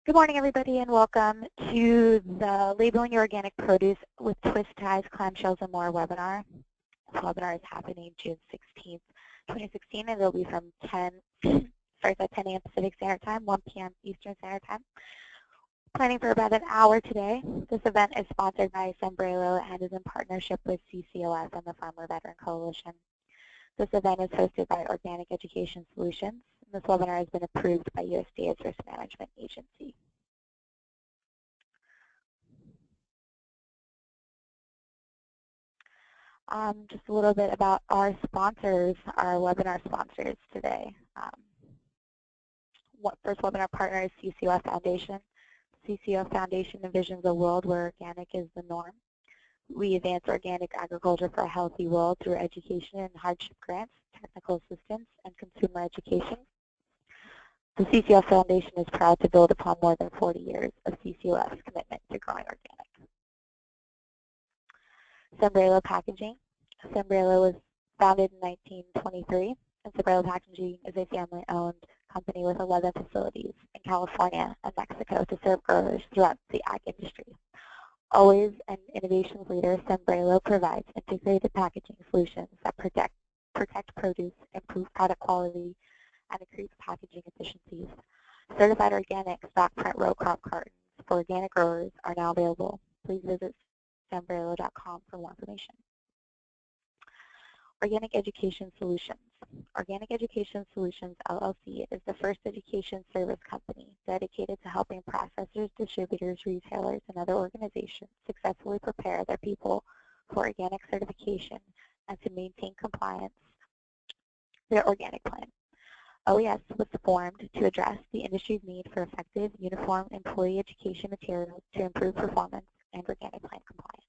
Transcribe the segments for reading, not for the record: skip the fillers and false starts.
Good morning, everybody, and welcome to the Labeling Your Organic Produce with Twist Ties, Clamshells, and More webinar. This webinar is happening June 16th, 2016, and it'll be from starts at 10 a.m. Pacific Standard Time, 1 p.m. Eastern Standard Time. Planning for about an hour today. This event is sponsored by Sombrero and is in partnership with CCOF and the Farmer Veteran Coalition. This event is hosted by Organic Education Solutions. This webinar has been approved by USDA's Risk Management Agency. Just a little bit about our sponsors, our webinar sponsors today. First webinar partner is CCOF Foundation. CCOF Foundation envisions a world where organic is the norm. We advance organic agriculture for a healthy world through education and hardship grants, technical assistance, and consumer education. The CCOF Foundation is proud to build upon more than 40 years of CCOF's commitment to growing organic. Sombrero Packaging. Sombrero was founded in 1923, and Sombrero Packaging is a family-owned company with 11 facilities in California and Mexico to serve growers throughout the ag industry. Always an innovations leader, Sombrero provides integrated packaging solutions that protect produce, improve product quality, and increase packaging efficiencies. Certified organic stock print row crop cartons for organic growers are now available. Please visit sombrero.com for more information. Organic Education Solutions. Organic Education Solutions, LLC, is the first education service company dedicated to helping processors, distributors, retailers, and other organizations successfully prepare their people for organic certification and to maintain compliance with their organic plan. OES was formed to address the industry's need for effective, uniform employee education materials to improve performance and organic plan compliance.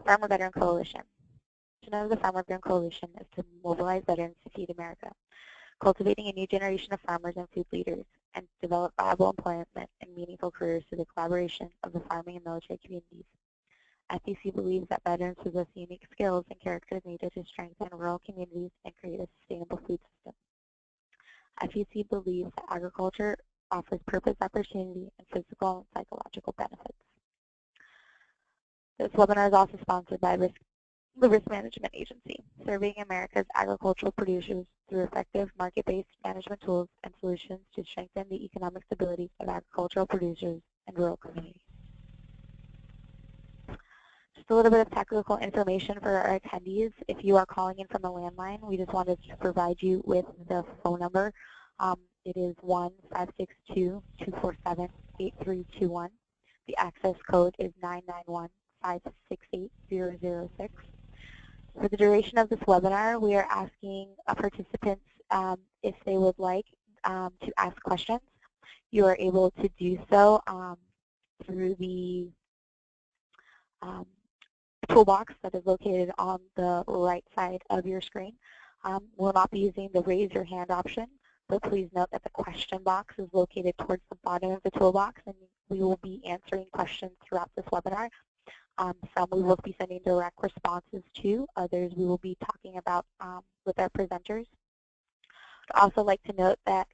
Farmer Veteran Coalition. The mission of the Farmer Veteran Coalition is to mobilize veterans to feed America, cultivating a new generation of farmers and food leaders, and develop viable employment and meaningful careers through the collaboration of the farming and military communities. FVC believes that veterans possess unique skills and characters needed to strengthen rural communities and create a sustainable food system. FVC believes that agriculture offers purpose, opportunity, and physical and psychological benefits. This webinar is also sponsored by the Risk Management Agency, serving America's agricultural producers through effective market-based management tools and solutions to strengthen the economic stability of agricultural producers and rural communities. Just a little bit of technical information for our attendees. If you are calling in from a landline, we just wanted to provide you with the phone number. It is 1-562-247-8321. The access code is 991-568-006. For the duration of this webinar, we are asking participants if they would like to ask questions. You are able to do so through the toolbox that is located on the right side of your screen. We'll not be using the raise your hand option, but please note that the question box is located towards the bottom of the toolbox, and we will be answering questions throughout this webinar. Some we will be sending direct responses to, others we will be talking about with our presenters. I'd also like to note that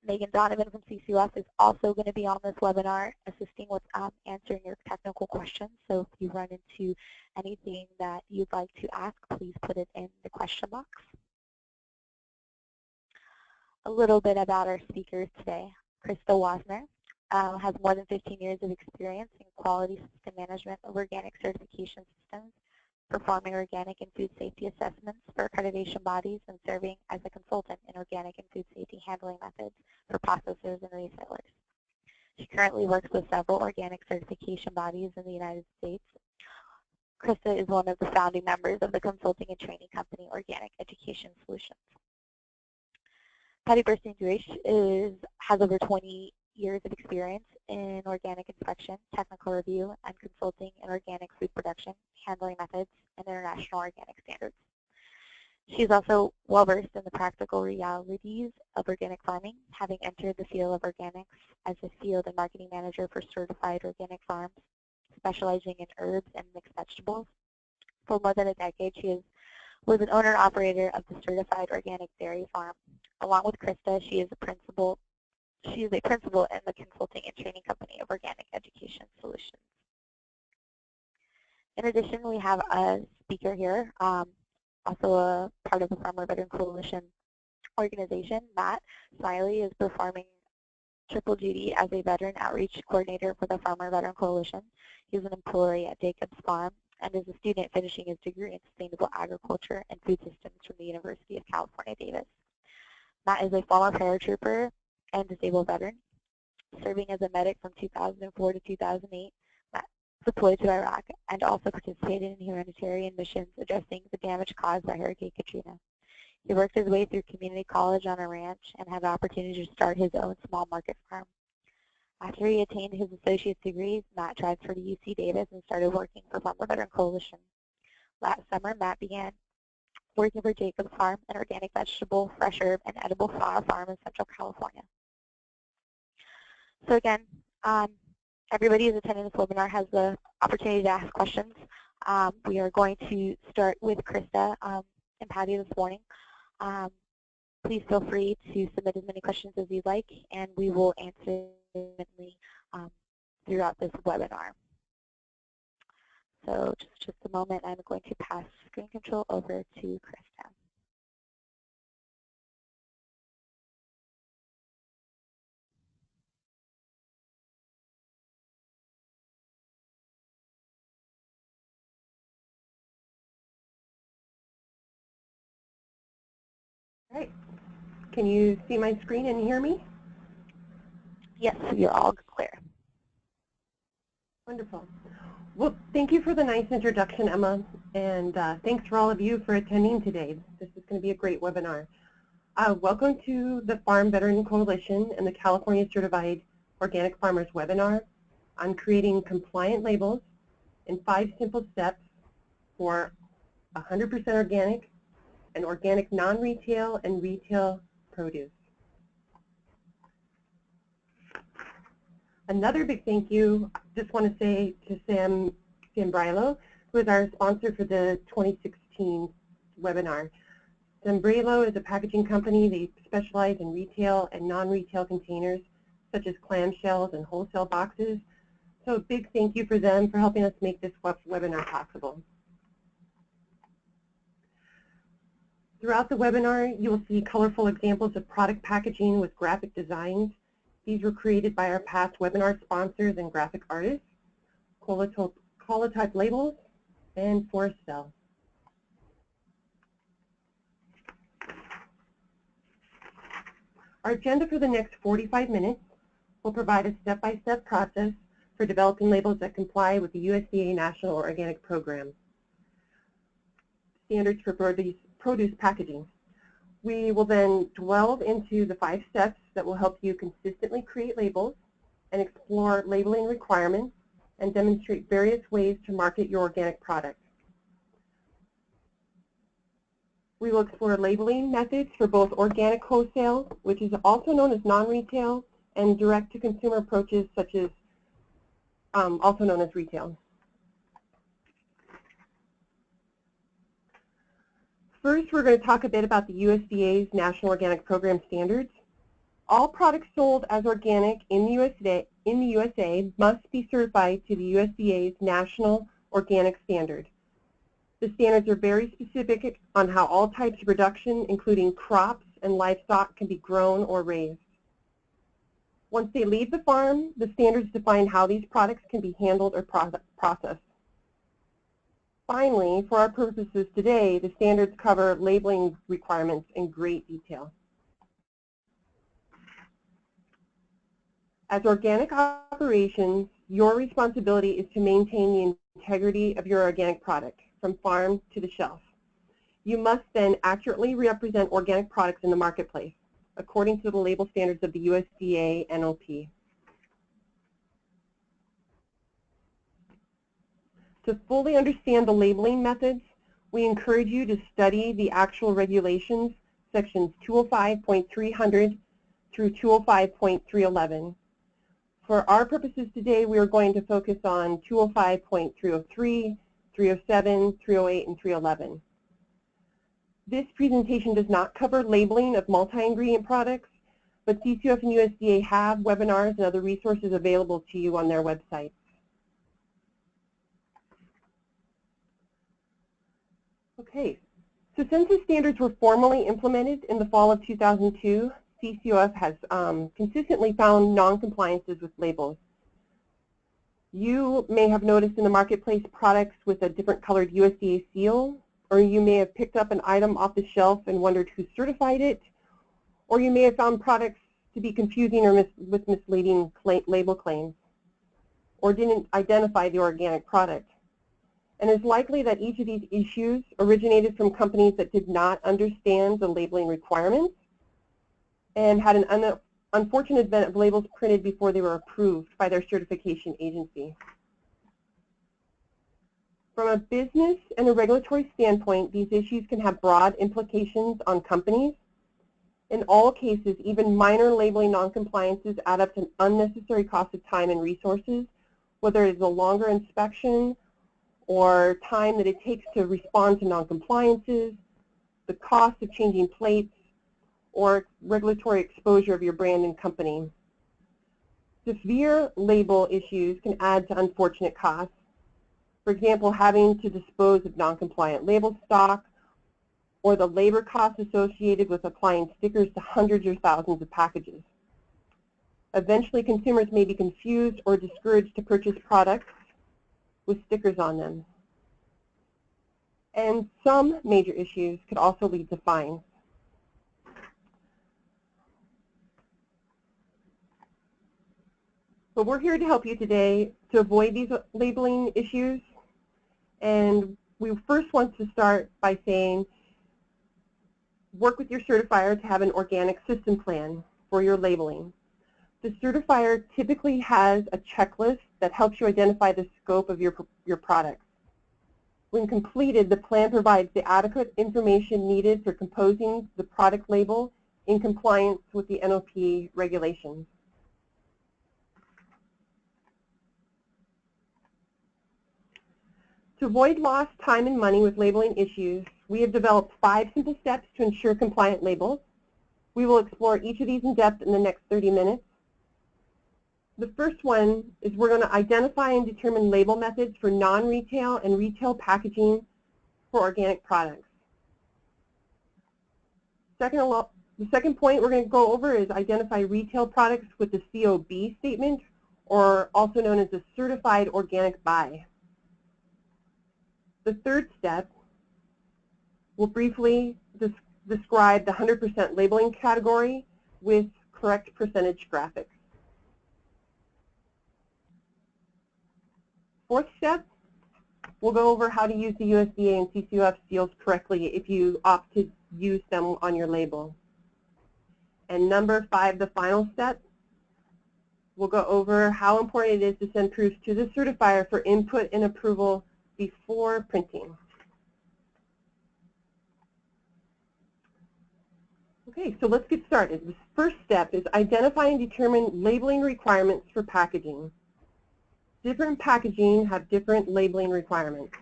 Megan Donovan from CCOF is also going to be on this webinar assisting with answering your technical questions. So if you run into anything that you'd like to ask, please put it in the question box. A little bit about our speakers today. Krista Wanser has more than 15 years of experience in quality system management of organic certification systems, performing organic and food safety assessments for accreditation bodies, and serving as a consultant in organic and food safety handling methods for processors and resellers. She currently works with several organic certification bodies in the United States. Krista is one of the founding members of the consulting and training company Organic Education Solutions. Patti Bursten Deutsch has over 20 years of experience in organic inspection, technical review, and consulting in organic food production, handling methods, and international organic standards. She's also well-versed in the practical realities of organic farming, having entered the field of organics as a field and marketing manager for certified organic farms, specializing in herbs and mixed vegetables. For more than a decade, she was an owner and operator of the certified organic dairy farm. Along with Krista, she is a principal She is a principal in the consulting and training company of Organic Education Solutions. In addition, we have a speaker here, also a part of the Farmer Veteran Coalition organization. Matt Smiley is performing triple duty as a veteran outreach coordinator for the Farmer Veteran Coalition. He's an employee at Jacobs Farm and is a student finishing his degree in sustainable agriculture and food systems from the University of California, Davis. Matt is a former paratrooper and disabled veteran, serving as a medic from 2004 to 2008. Matt deployed to Iraq and also participated in humanitarian missions addressing the damage caused by Hurricane Katrina. He worked his way through community college on a ranch and had the opportunity to start his own small market farm. After he attained his associate's degree, Matt transferred to UC Davis and started working for Farmer Veteran Coalition. Last summer, Matt began working for Jacobs Farm, an organic vegetable, fresh herb, and edible flower farm in Central California. So again, everybody who's attending this webinar has the opportunity to ask questions. We are going to start with Krista and Patti this morning. Please feel free to submit as many questions as you'd like, and we will answer them throughout this webinar. So just a moment, I'm going to pass screen control over to Krista. All right. Can you see my screen and hear me? Yes, you're all clear. Wonderful. Well, thank you for the nice introduction, Emma, and thanks for all of you for attending today. This is going to be a great webinar. Welcome to the Farm Veteran Coalition and the California Certified Organic Farmers webinar on creating compliant labels in 5 simple steps for 100% organic and organic non-retail and retail produce. Another big thank you, just want to say to Sam Brilo, who is our sponsor for the 2016 webinar. Sam Brilo is a packaging company. They specialize in retail and non-retail containers, such as clamshells and wholesale boxes. So a big thank you for them for helping us make this webinar possible. Throughout the webinar, you will see colorful examples of product packaging with graphic designs. These were created by our past webinar sponsors and graphic artists, Colotype Labels, and Forest Cell. Our agenda for the next 45 minutes will provide a step-by-step process for developing labels that comply with the USDA National Organic Program standards for produce packaging. We will then delve into the 5 steps that will help you consistently create labels and explore labeling requirements and demonstrate various ways to market your organic product. We will explore labeling methods for both organic wholesale, which is also known as non-retail, and direct-to-consumer approaches such as also known as retail. First, we're going to talk a bit about the USDA's National Organic Program standards. All products sold as organic in the USA must be certified to the USDA's National Organic Standard. The standards are very specific on how all types of production, including crops and livestock, can be grown or raised. Once they leave the farm, the standards define how these products can be handled or processed. Finally, for our purposes today, the standards cover labeling requirements in great detail. As organic operations, your responsibility is to maintain the integrity of your organic product from farm to the shelf. You must then accurately represent organic products in the marketplace, according to the label standards of the USDA NOP. To fully understand the labeling methods, we encourage you to study the actual regulations, sections 205.300 through 205.311. For our purposes today, we are going to focus on 205.303, 307, 308, and 311. This presentation does not cover labeling of multi-ingredient products. but CCOF and USDA have webinars and other resources available to you on their website. Okay, so since the standards were formally implemented in the fall of 2002, CCOF has consistently found non-compliances with labels. You may have noticed in the marketplace products with a different colored USDA seal, or you may have picked up an item off the shelf and wondered who certified it, or you may have found products to be confusing or with misleading label claims, or didn't identify the organic product. And it's likely that each of these issues originated from companies that did not understand the labeling requirements and had an unfortunate event of labels printed before they were approved by their certification agency. From a business and a regulatory standpoint, these issues can have broad implications on companies. In all cases, even minor labeling noncompliances add up to an unnecessary cost of time and resources, whether it is a longer inspection or time that it takes to respond to noncompliances, the cost of changing plates, or regulatory exposure of your brand and company. Severe label issues can add to unfortunate costs. For example, having to dispose of non-compliant label stock, or the labor costs associated with applying stickers to hundreds or thousands of packages. Eventually, consumers may be confused or discouraged to purchase products with stickers on them. And some major issues could also lead to fines. But we're here to help you today to avoid these labeling issues. And we first want to start by saying, work with your certifier to have an organic system plan for your labeling. The certifier typically has a checklist that helps you identify the scope of your products. When completed, the plan provides the adequate information needed for composing the product label in compliance with the NOP regulations. To avoid lost time and money with labeling issues, we have developed 5 simple steps to ensure compliant labels. We will explore each of these in depth in the next 30 minutes. The first one is we're going to identify and determine label methods for non-retail and retail packaging for organic products. The second point we're going to go over is identify retail products with the COB statement, or also known as the Certified Organic Buy. The third step will briefly describe the 100% labeling category with correct percentage graphics. Fourth step, we'll go over how to use the USDA and CCOF seals correctly if you opt to use them on your label. And number 5, the final step, we'll go over how important it is to send proofs to the certifier for input and approval before printing. Okay, so let's get started. The first step is identify and determine labeling requirements for packaging. Different packaging have different labeling requirements.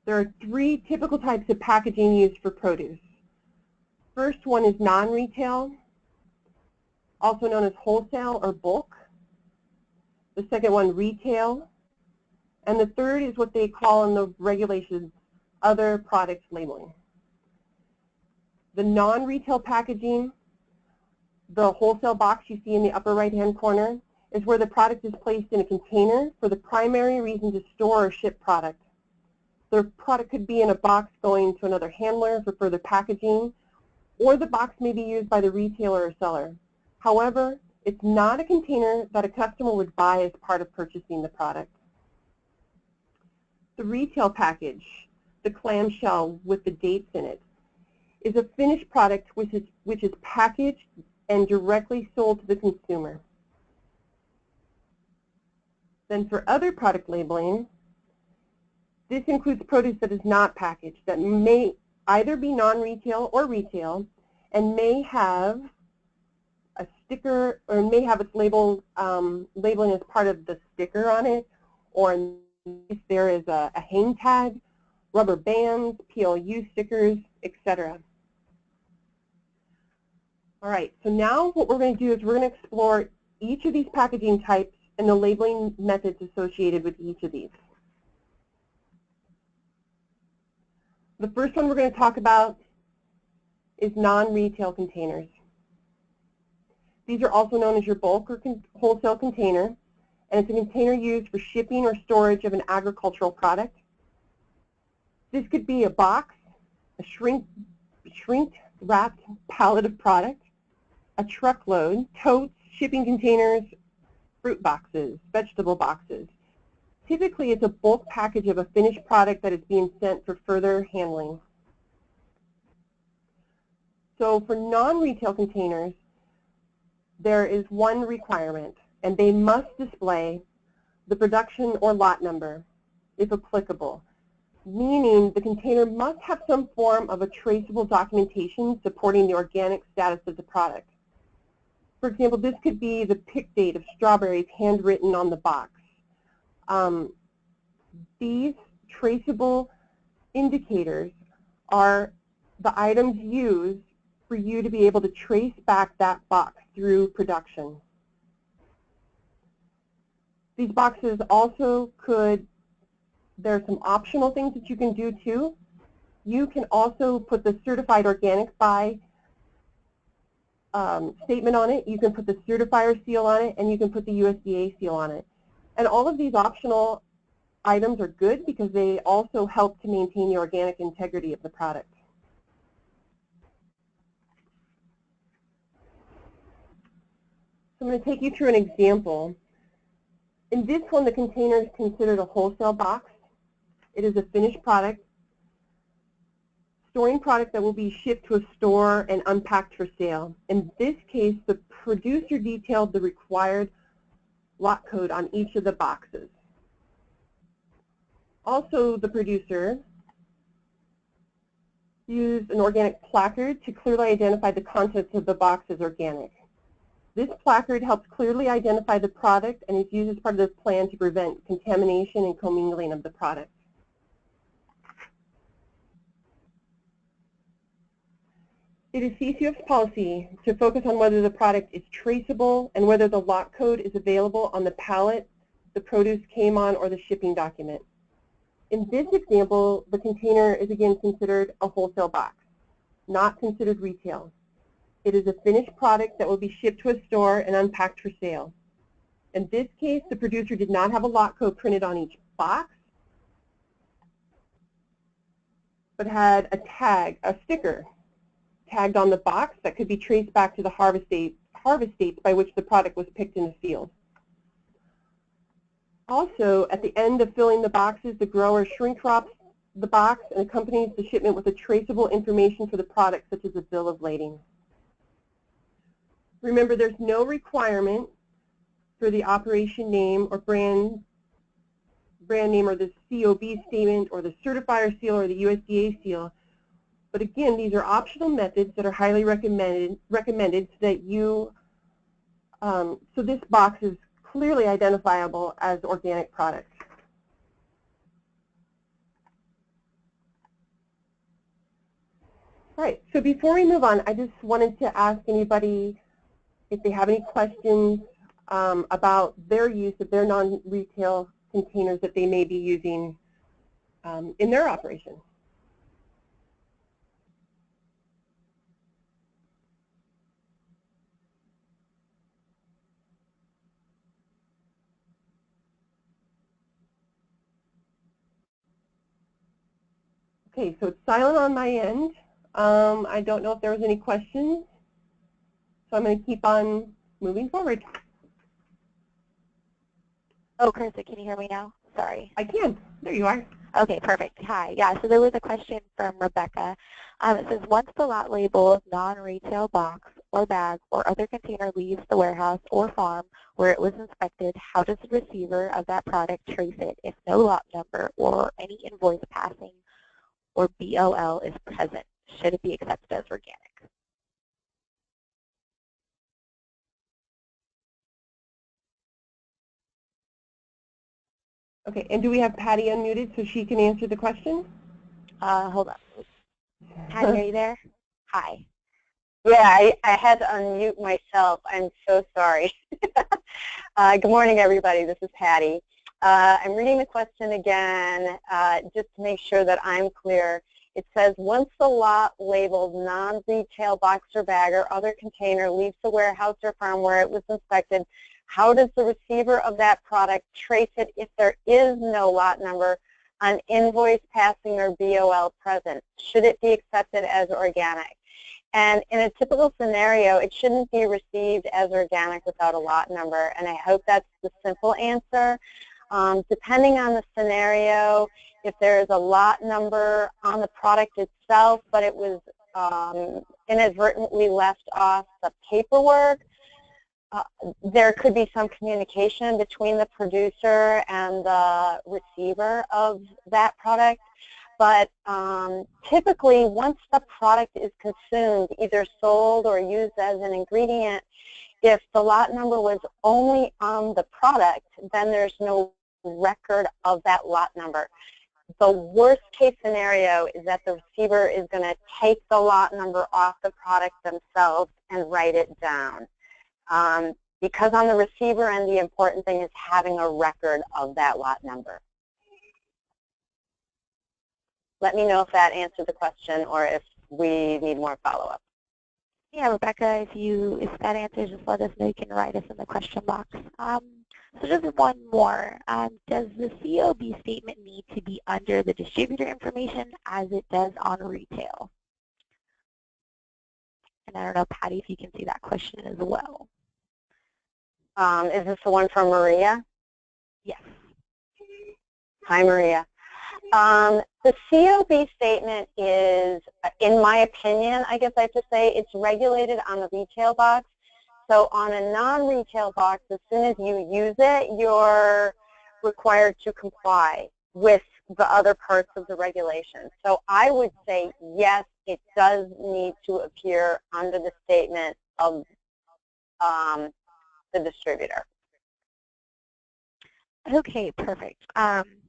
There are 3 typical types of packaging used for produce. First one is non-retail, also known as wholesale or bulk. The second one, retail. And the third is what they call in the regulations, other products labeling. The non-retail packaging, the wholesale box you see in the upper right-hand corner, is where the product is placed in a container for the primary reason to store or ship product. The product could be in a box going to another handler for further packaging, or the box may be used by the retailer or seller. However, it's not a container that a customer would buy as part of purchasing the product. The retail package, the clamshell with the dates in it, is a finished product which is packaged and directly sold to the consumer. Then for other product labeling, this includes produce that is not packaged, that may either be non-retail or retail, and may have a sticker, or may have its labeling as part of the sticker on it, or if there is a hang tag, rubber bands, PLU stickers, etc. All right, so now what we're going to do is we're going to explore each of these packaging types and the labeling methods associated with each of these. The first one we're going to talk about is non-retail containers. These are also known as your bulk or wholesale container, and it's a container used for shipping or storage of an agricultural product. This could be a box, a shrink-wrapped pallet of product, a truckload, totes, shipping containers, fruit boxes, vegetable boxes. Typically, it's a bulk package of a finished product that is being sent for further handling. So for non-retail containers, there is one requirement, and they must display the production or lot number, if applicable, meaning the container must have some form of a traceable documentation supporting the organic status of the product. For example, this could be the pick date of strawberries handwritten on the box. These traceable indicators are the items used for you to be able to trace back that box through production. These boxes also there are some optional things that you can do too. You can also put the certified organic by statement on it. You can put the certifier seal on it, and you can put the USDA seal on it. And all of these optional items are good because they also help to maintain the organic integrity of the product. So I'm going to take you through an example. In this one, the container is considered a wholesale box. It is a finished product, storing product that will be shipped to a store and unpacked for sale. In this case, the producer detailed the required lot code on each of the boxes. Also, the producer used an organic placard to clearly identify the contents of the box as organic. This placard helps clearly identify the product and is used as part of this plan to prevent contamination and commingling of the product. It is CCOF's policy to focus on whether the product is traceable and whether the lot code is available on the pallet the produce came on or the shipping document. In this example, the container is again considered a wholesale box, not considered retail. It is a finished product that will be shipped to a store and unpacked for sale. In this case, the producer did not have a lot code printed on each box, but had a tag, a sticker, tagged on the box that could be traced back to the harvest dates by which the product was picked in the field. Also, at the end of filling the boxes, the grower shrink wraps the box and accompanies the shipment with a traceable information for the product, such as a bill of lading. Remember, there's no requirement for the operation name or brand name or the COB statement or the certifier seal or the USDA seal. But again, these are optional methods that are highly recommended so that you, so this box is clearly identifiable as organic product. All right, so before we move on, I just wanted to ask anybody if they have any questions about their use of their non-retail containers that they may be using in their operation. Okay, so it's silent on my end. I don't know if there was any questions, so I'm going to keep on moving forward. Oh, Krista, can you hear me now? Sorry. I can. There you are. Okay, perfect. Hi. Yeah, so there was a question from Rebecca. It says, once the lot label non-retail box or bag or other container leaves the warehouse or farm where it was inspected, how does the receiver of that product trace it if no lot number or any invoice passing or BOL is present? Should it be accepted as organic? Okay, and do we have Patti unmuted so she can answer the question? Hold on. Patti, are you there? Hi. Yeah, I had to unmute myself. I'm so sorry. Good morning, everybody. This is Patti. I'm reading the question again just to make sure that I'm clear. It says, once the lot labeled non-retail box or bag or other container leaves the warehouse or farm where it was inspected, how does the receiver of that product trace it if there is no lot number on invoice, passing, or BOL present? Should it be accepted as organic? And in a typical scenario, it shouldn't be received as organic without a lot number, and I hope that's the simple answer. Depending on the scenario, if there is a lot number on the product itself, but it was inadvertently left off the paperwork, there could be some communication between the producer and the receiver of that product. But typically, once the product is consumed, either sold or used as an ingredient, if the lot number was only on the product, then there's no record of that lot number. The worst case scenario is that the receiver is going to take the lot number off the product themselves and write it down. Because on the receiver end, the important thing is having a record of that lot number. Let me know if that answered the question or if we need more follow-up. Yeah, Rebecca, if that answers, just let us know. You can write us in the question box. So just one more. Does the COB statement need to be under the distributor information as it does on retail? And I don't know, Patti, if you can see that question as well. Is this the one from Maria? Yes. Hi, Maria. The COB statement is, in my opinion, I guess I have to say, it's regulated on the retail box. So on a non-retail box, as soon as you use it, you're required to comply with the other parts of the regulation. So I would say, yes, it does need to appear under the statement of the distributor. Okay, perfect.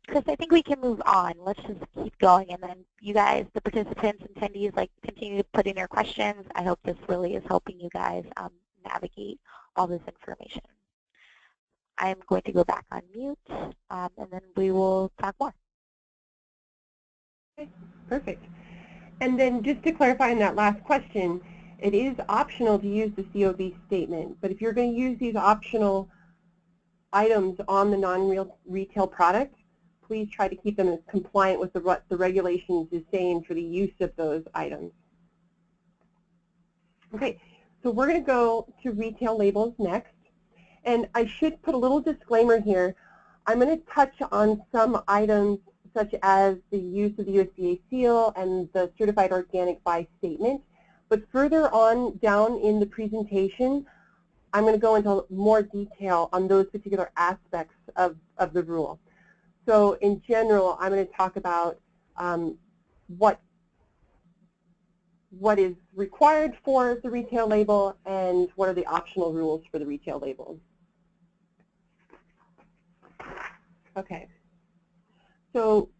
Chris, I think we can move on. Let's just keep going, and then you guys, the participants, attendees, continue to put in your questions. I hope this really is helping you guys navigate all this information. I'm going to go back on mute, and then we will talk more. Okay, perfect. And then just to clarify on that last question, it is optional to use the COB statement, but if you're going to use these optional items on the non-retail product, please try to keep them as compliant with what the regulations is saying for the use of those items. Okay, so we're going to go to retail labels next. And I should put a little disclaimer here. I'm going to touch on some items such as the use of the USDA seal and the certified organic by statement. But further on down in the presentation, I'm going to go into more detail on those particular aspects of the rule. So in general, I'm going to talk about what is required for the retail label and what are the optional rules for the retail label. Okay. So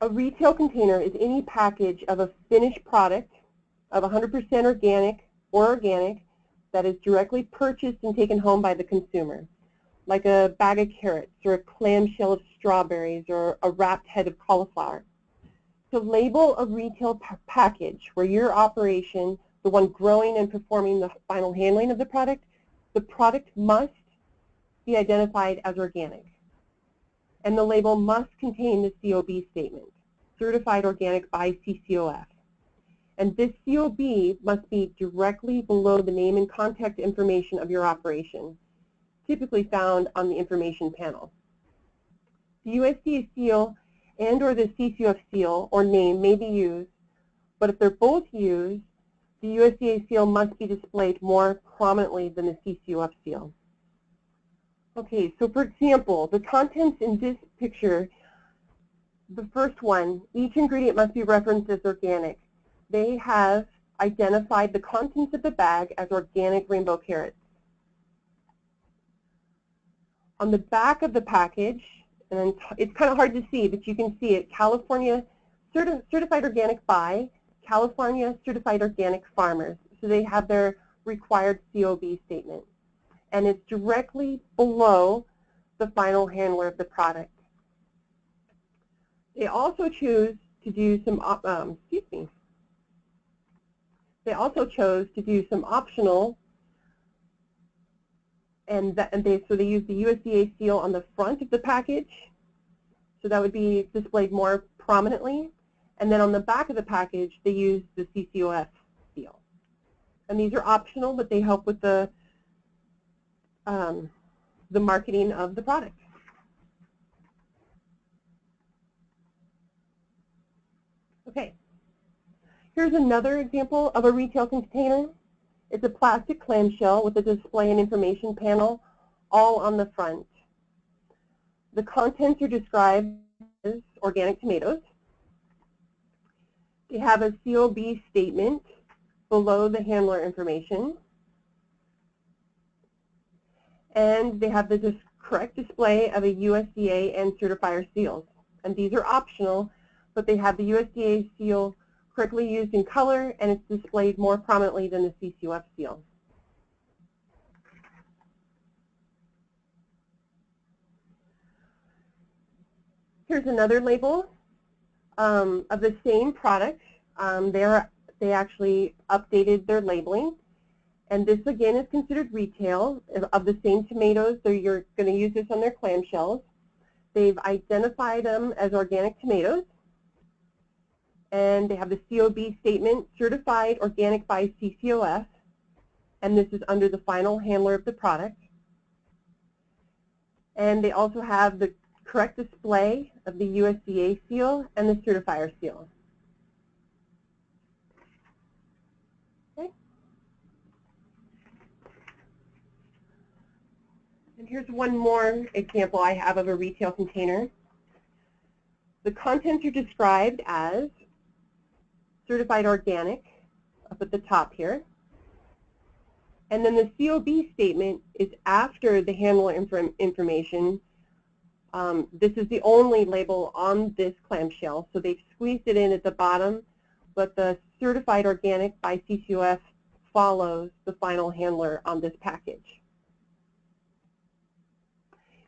a retail container is any package of a finished product of 100% organic or organic that is directly purchased and taken home by the consumer, like a bag of carrots or a clamshell of strawberries or a wrapped head of cauliflower. To label a retail package where your operation, the one growing and performing the final handling of the product must be identified as organic. And the label must contain the COB statement, certified organic by CCOF. And this COB must be directly below the name and contact information of your operation, typically found on the information panel. The USDA seal and or the CCOF seal or name may be used, but if they're both used, the USDA seal must be displayed more prominently than the CCOF seal. Okay, so for example, the contents in this picture, the first one, each ingredient must be referenced as organic. They have identified the contents of the bag as organic rainbow carrots. On the back of the package, and it's kind of hard to see, but you can see it, California Certified Organic by California Certified Organic Farmers. So they have their required COB statement. And it's directly below the final handler of the product. They also choose to do some, They also chose to do some optional, so they use the USDA seal on the front of the package. So that would be displayed more prominently. And then on the back of the package, they use the CCOF seal. And these are optional, but they help with the marketing of the product. Okay. Here's another example of a retail container. It's a plastic clamshell with a display and information panel all on the front. The contents are described as organic tomatoes. They have a COB statement below the handler information. And they have the correct display of a USDA and certifier seals. And these are optional, but they have the USDA seal correctly used in color, and it's displayed more prominently than the CCOF seal. Here's another label of the same product. They actually updated their labeling. And this, again, is considered retail of the same tomatoes. So you're going to use this on their clamshells. They've identified them as organic tomatoes. And they have the COB statement, certified organic by CCOF. And this is under the final handler of the product. And they also have the correct display of the USDA seal and the certifier seal. Okay. And here's one more example I have of a retail container. The contents are described as certified organic up at the top here. And then the COB statement is after the handler information. This is the only label on this clamshell, so they've squeezed it in at the bottom, but the certified organic by CCOF follows the final handler on this package.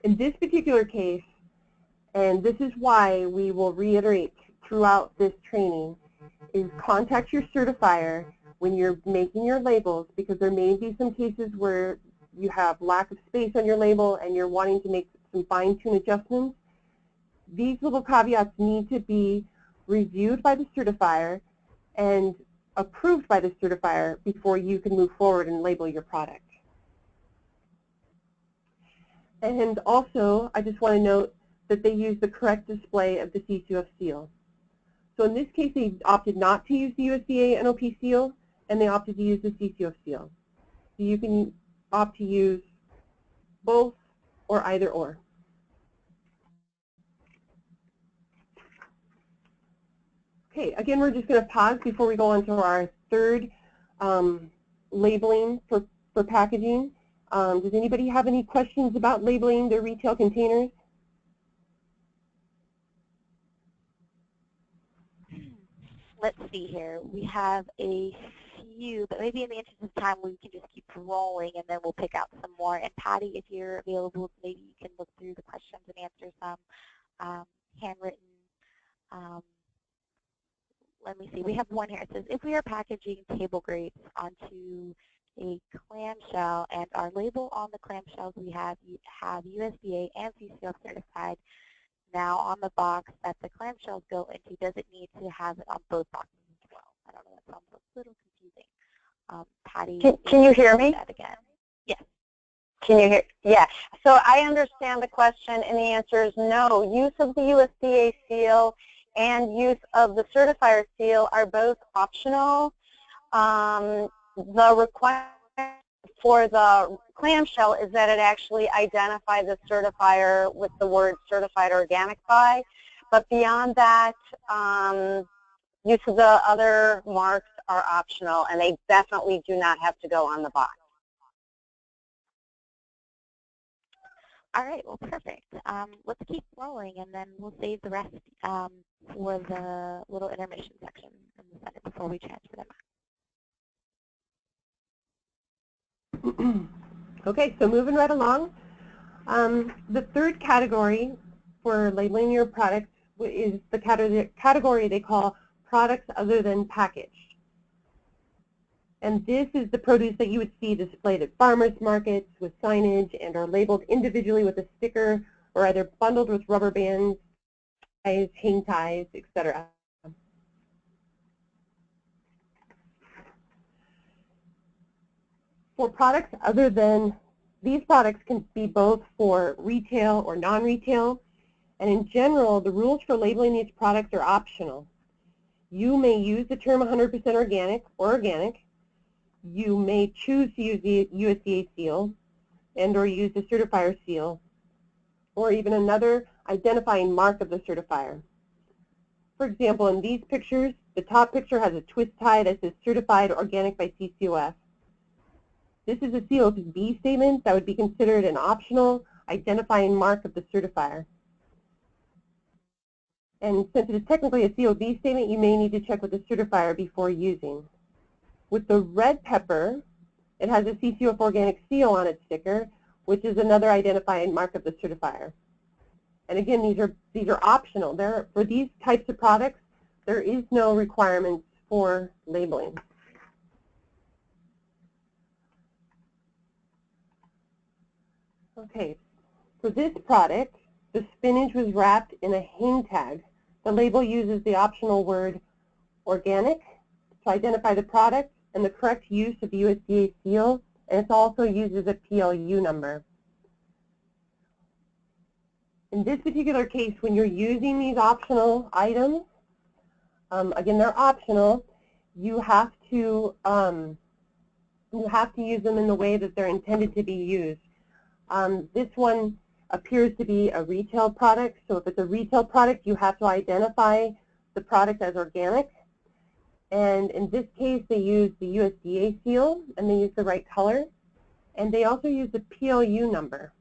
In this particular case, and this is why we will reiterate throughout this training, is contact your certifier when you're making your labels, because there may be some cases where you have lack of space on your label and you're wanting to make some fine-tune adjustments. These little caveats need to be reviewed by the certifier and approved by the certifier before you can move forward and label your product. And also, I just want to note that they use the correct display of the CCOF seal. So in this case, they opted not to use the USDA NOP seal, and they opted to use the CCOF seal. So you can opt to use both or either or. Okay, again, we're just going to pause before we go on to our third labeling for packaging. Does anybody have any questions about labeling their retail containers? Let's see here. We have a few, but maybe in the interest of time we can just keep rolling and then we'll pick out some more. And Patti, if you're available, maybe you can look through the questions and answer some handwritten. Let me see. We have one here. It says, if we are packaging table grapes onto a clamshell and our label on the clamshells we have USDA and CCOF certified, now on the box that the clamshells go into, does it need to have it on both boxes as well? I don't know, that sounds a little confusing. Patti, can you hear me? That again. Yes. Can you hear? Yeah. So I understand the question, and the answer is no. Use of the USDA seal and use of the certifier seal are both optional. The requirement for the clamshell is that it actually identify the certifier with the word certified organic by, but beyond that, use of the other marks are optional, and they definitely do not have to go on the box. All right, well, perfect. Let's keep rolling, and then we'll save the rest for the little intermission section in the center before we transfer them. Okay, so moving right along. The third category for labeling your products is the category they call products other than packaged. And this is the produce that you would see displayed at farmers markets with signage and are labeled individually with a sticker or either bundled with rubber bands, ties, hang ties, etc. For products other than, these products can be both for retail or non-retail, and in general, the rules for labeling these products are optional. You may use the term 100% organic or organic. You may choose to use the USDA seal and or use the certifier seal, or even another identifying mark of the certifier. For example, in these pictures, the top picture has a twist tie that says Certified Organic by CCOF. This is a COB statement that would be considered an optional identifying mark of the certifier. And since it is technically a COB statement, you may need to check with the certifier before using. With the red pepper, it has a CCOF organic seal on its sticker, which is another identifying mark of the certifier. And again, these are optional. For these types of products, there is no requirements for labeling. Okay, for this product, the spinach was wrapped in a hang tag. The label uses the optional word organic to identify the product and the correct use of the USDA seal, and it also uses a PLU number. In this particular case, when you're using these optional items, again, they're optional, you have to use them in the way that they're intended to be used. This one appears to be a retail product, so if it's a retail product, you have to identify the product as organic. And in this case, they use the USDA seal, and they use the right color. And they also use the PLU number.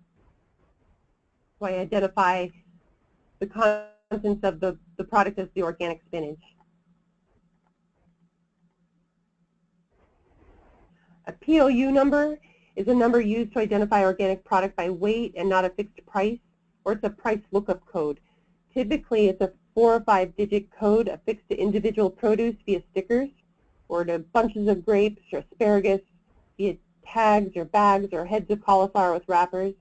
So I identify the contents of the product as the organic spinach. A PLU number is a number used to identify organic product by weight and not a fixed price, or it's a price lookup code. Typically, it's a 4 or 5 digit code affixed to individual produce via stickers, or to bunches of grapes or asparagus via tags or bags or heads of cauliflower with wrappers.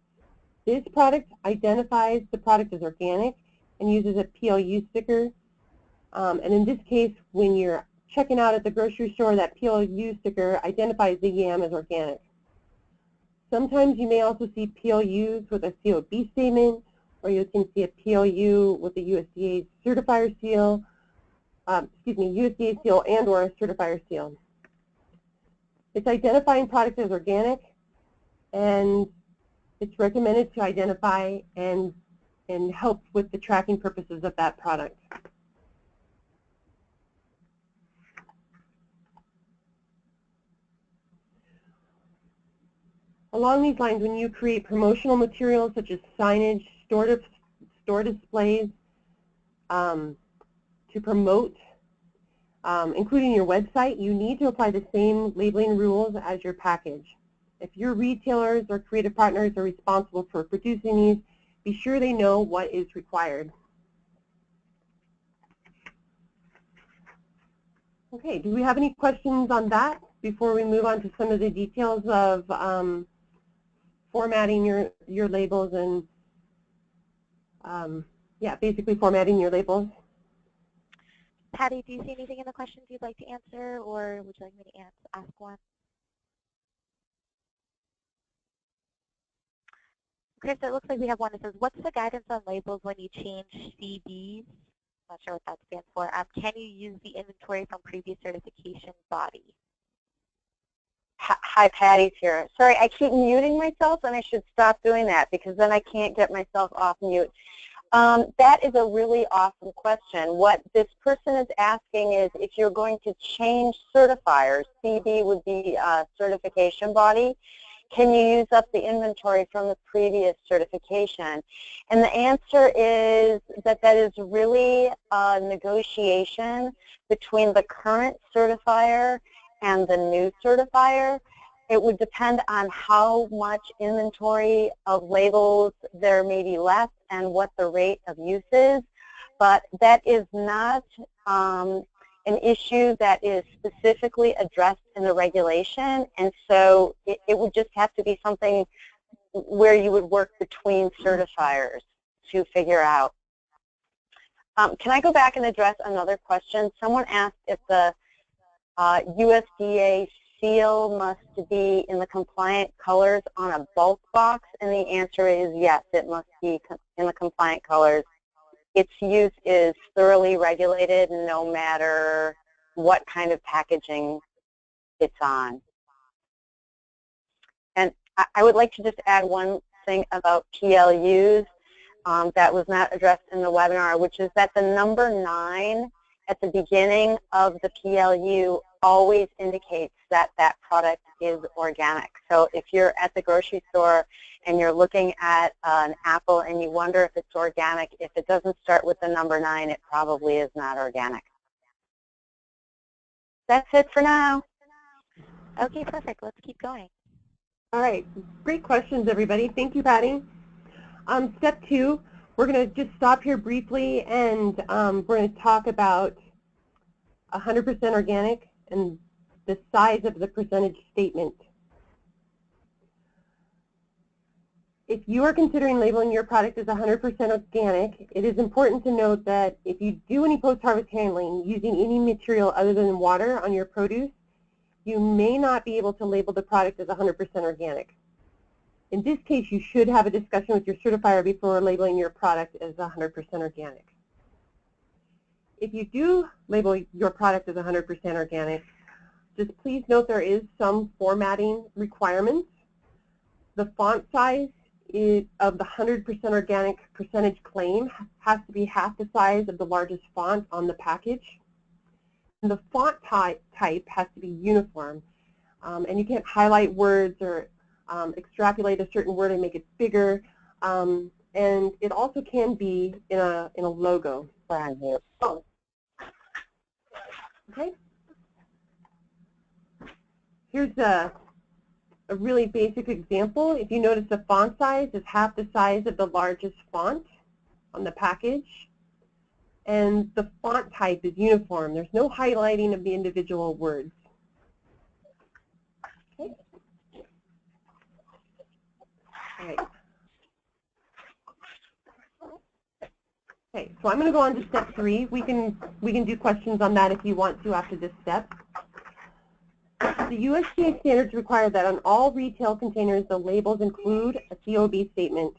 This product identifies the product as organic and uses a PLU sticker. And in this case, when you're checking out at the grocery store, that PLU sticker identifies the yam as organic. Sometimes you may also see PLUs with a COB statement, or you can see a PLU with a USDA certifier seal, USDA seal and or a certifier seal. It's identifying product as organic, and it's recommended to identify and help with the tracking purposes of that product. Along these lines, when you create promotional materials such as signage, store displays to promote, including your website, you need to apply the same labeling rules as your package. If your retailers or creative partners are responsible for producing these, be sure they know what is required. Okay, do we have any questions on that before we move on to some of the details of formatting your labels and yeah, basically formatting your labels? Patti, do you see anything in the questions you'd like to answer, or would you like me to ask one? Krista, it looks like we have one that says, what's the guidance on labels when you change CBs? I'm not sure what that stands for. Can you use the inventory from previous certification body? Hi, Patty's here. Sorry, I keep muting myself, and I should stop doing that because then I can't get myself off mute. That is a really awesome question. What this person is asking is if you're going to change certifiers, CB would be certification body. can you use up the inventory from the previous certification? And the answer is that that is really a negotiation between the current certifier and the new certifier. It would depend on how much inventory of labels there may be left and what the rate of use is, but that is not an issue that is specifically addressed in the regulation, and so it would just have to be something where you would work between certifiers to figure out. Can I go back and address another question? Someone asked if the USDA seal must be in the compliant colors on a bulk box, and the answer is yes, it must be in the compliant colors. Its use is thoroughly regulated no matter what kind of packaging it's on. And I would like to just add one thing about PLUs that was not addressed in the webinar, which is that the number 9 at the beginning of the PLU always indicates that that product is organic. So if you're at the grocery store and you're looking at an apple and you wonder if it's organic, if it doesn't start with the number 9, it probably is not organic. That's it for now. Okay, perfect. Let's keep going. All right, great questions, everybody. Thank you, Patti. Step 2, we're going to just stop here briefly, and we're going to talk about 100% organic and the size of the percentage statement. If you are considering labeling your product as 100% organic, it is important to note that if you do any post-harvest handling using any material other than water on your produce, you may not be able to label the product as 100% organic. In this case, you should have a discussion with your certifier before labeling your product as 100% organic. If you do label your product as 100% organic, just please note there is some formatting requirements. The font size of the 100% organic percentage claim has to be half the size of the largest font on the package. And the font type has to be uniform. And you can't highlight words or extrapolate a certain word and make it bigger. And it also can be in a logo. Oh. Okay. Here's a really basic example. If you notice, the font size is half the size of the largest font on the package. And the font type is uniform. There's no highlighting of the individual words. Okay. All right. Okay, so I'm going to go on to step 3. We can do questions on that if you want to after this step. The USDA standards require that on all retail containers the labels include a COB statement,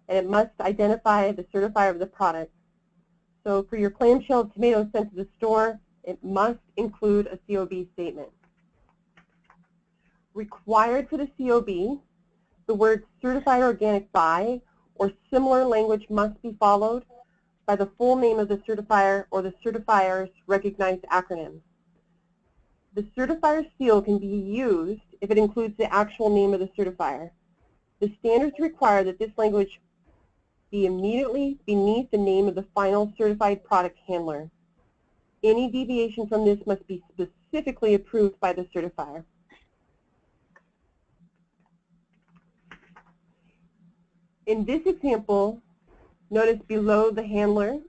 and it must identify the certifier of the product. So for your clamshell tomatoes sent to the store, it must include a COB statement. Required for the COB, the words certified organic by or similar language must be followed by the full name of the certifier or the certifier's recognized acronym. The certifier seal can be used if it includes the actual name of the certifier. The standards require that this language be immediately beneath the name of the final certified product handler. Any deviation from this must be specifically approved by the certifier. In this example, notice below the handler,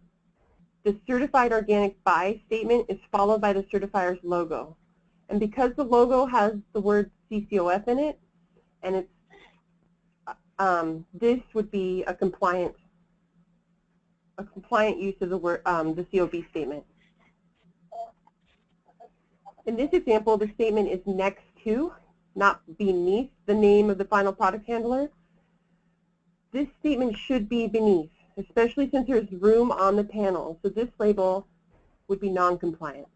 the certified organic by statement is followed by the certifier's logo. And because the logo has the word CCOF in it, and it's this would be a compliant use of the word the COB statement. In this example, the statement is next to, not beneath, the name of the final product handler. This statement should be beneath, especially since there's room on the panel. So this label would be non-compliant.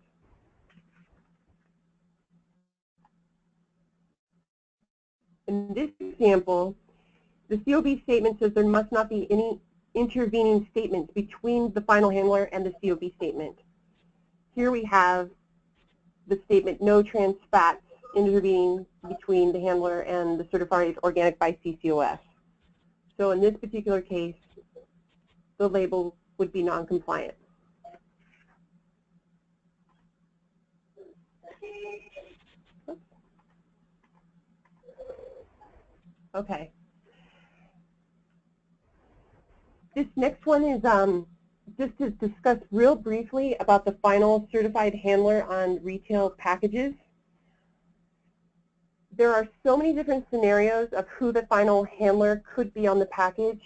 In this example, the COB statement says there must not be any intervening statements between the final handler and the COB statement. Here we have the statement no trans fats intervening between the handler and the certified organic by CCOF. So in this particular case, the label would be non-compliant. Okay. This next one is just to discuss real briefly about the final certified handler on retail packages. There are so many different scenarios of who the final handler could be on the package,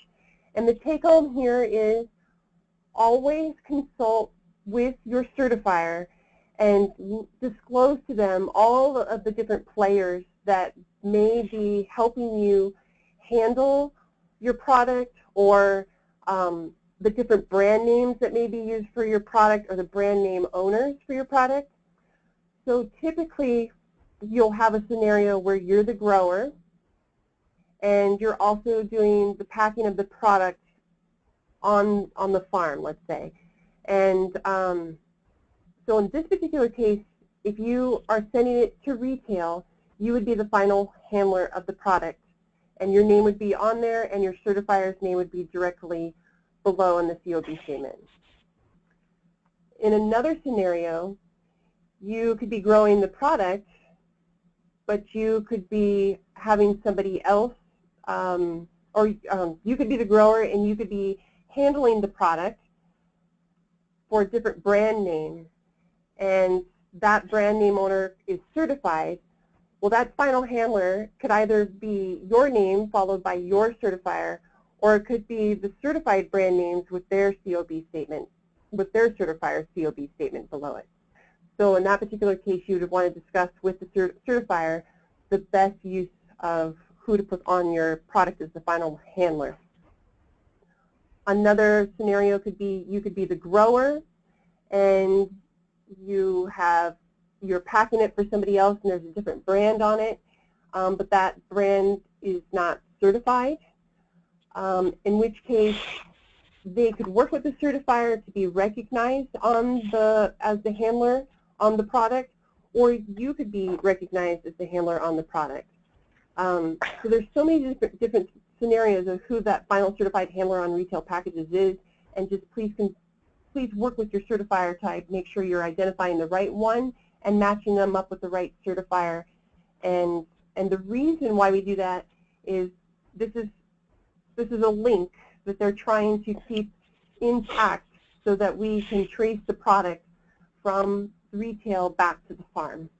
and the take-home here is always consult with your certifier and disclose to them all of the different players that may be helping you handle your product, or the different brand names that may be used for your product, or the brand name owners for your product. So typically you'll have a scenario where you're the grower and you're also doing the packing of the product on the farm, let's say. And so in this particular case, if you are sending it to retail, you would be the final handler of the product, and your name would be on there, and your certifier's name would be directly below in the COB statement. In another scenario, you could be growing the product, but you could be having somebody else, you could be the grower and you could be handling the product for a different brand name, and that brand name owner is certified. Well, that final handler could either be your name followed by your certifier, or it could be the certified brand names with their COB statement, with their certifier's COB statement below it. So in that particular case, you would want to discuss with the certifier the best use of who to put on your product as the final handler. Another scenario could be you could be the grower and you're packing it for somebody else and there's a different brand on it, but that brand is not certified, in which case they could work with the certifier to be recognized as the handler on the product, or you could be recognized as the handler on the product. So there's so many different scenarios of who that final certified handler on retail packages is, and just please work with your certifier to make sure you're identifying the right one and matching them up with the right certifier. And the reason why we do that is this is a link that they're trying to keep intact so that we can trace the product from retail back to the farm.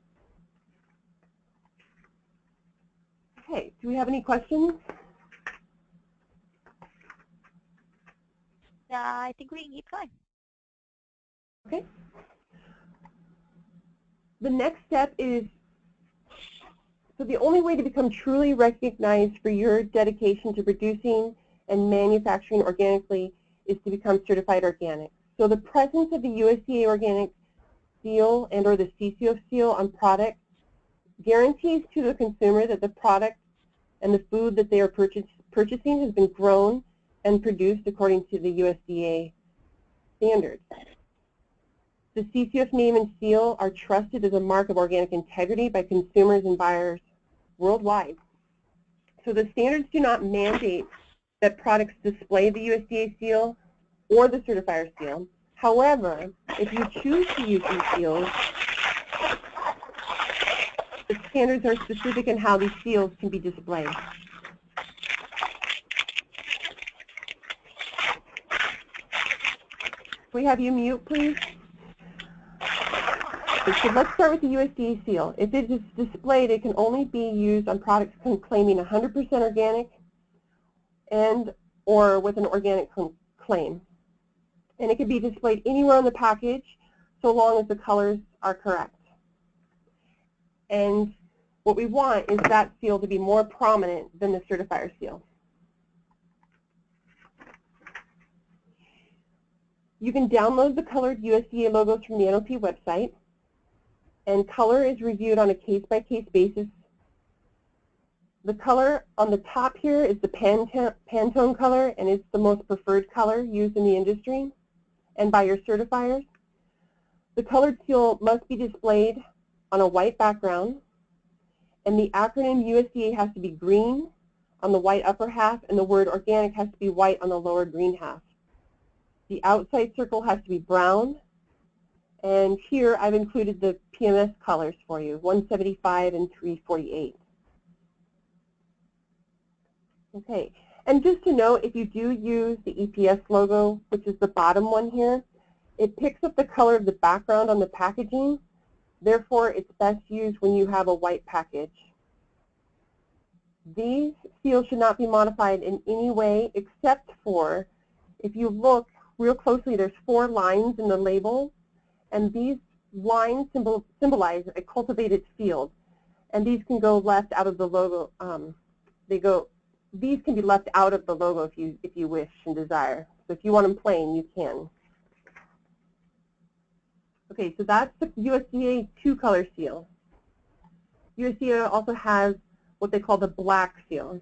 Okay, do we have any questions? I think we can keep going. Okay. The next step is, so the only way to become truly recognized for your dedication to producing and manufacturing organically is to become certified organic. So the presence of the USDA Organic Seal and or the CCOF Seal on product guarantees to the consumer that the product and the food that they are purchasing has been grown and produced according to the USDA standards. The CCOF name and seal are trusted as a mark of organic integrity by consumers and buyers worldwide. So the standards do not mandate that products display the USDA seal or the certifier seal. However, if you choose to use these seals, the standards are specific in how these seals can be displayed. Can we have you mute, please? Okay, so let's start with the USDA seal. If it is displayed, it can only be used on products claiming 100% organic and or with an organic claim. And it can be displayed anywhere on the package so long as the colors are correct. And what we want is that seal to be more prominent than the certifier seal. You can download the colored USDA logos from the NOP website, and color is reviewed on a case-by-case basis. The color on the top here is the Pantone color, and it's the most preferred color used in the industry and by your certifiers. The colored seal must be displayed on a white background, And the acronym USDA has to be green on the white upper half, and the word organic has to be white on the lower green half. The outside circle has to be brown, and here I've included the PMS colors for you, 175 and 348. Okay, and just to note, if you do use the EPS logo, which is the bottom one here, it picks up the color of the background on the packaging. Therefore, it's best used when you have a white package. These seals should not be modified in any way except for, if you look real closely, there's 4 lines in the label, and these lines symbolize a cultivated field, and these can go left out of the logo. These can be left out of the logo if you wish and desire. So if you want them plain, you can. Okay, so that's the USDA 2-color seal. USDA also has what they call the black seal.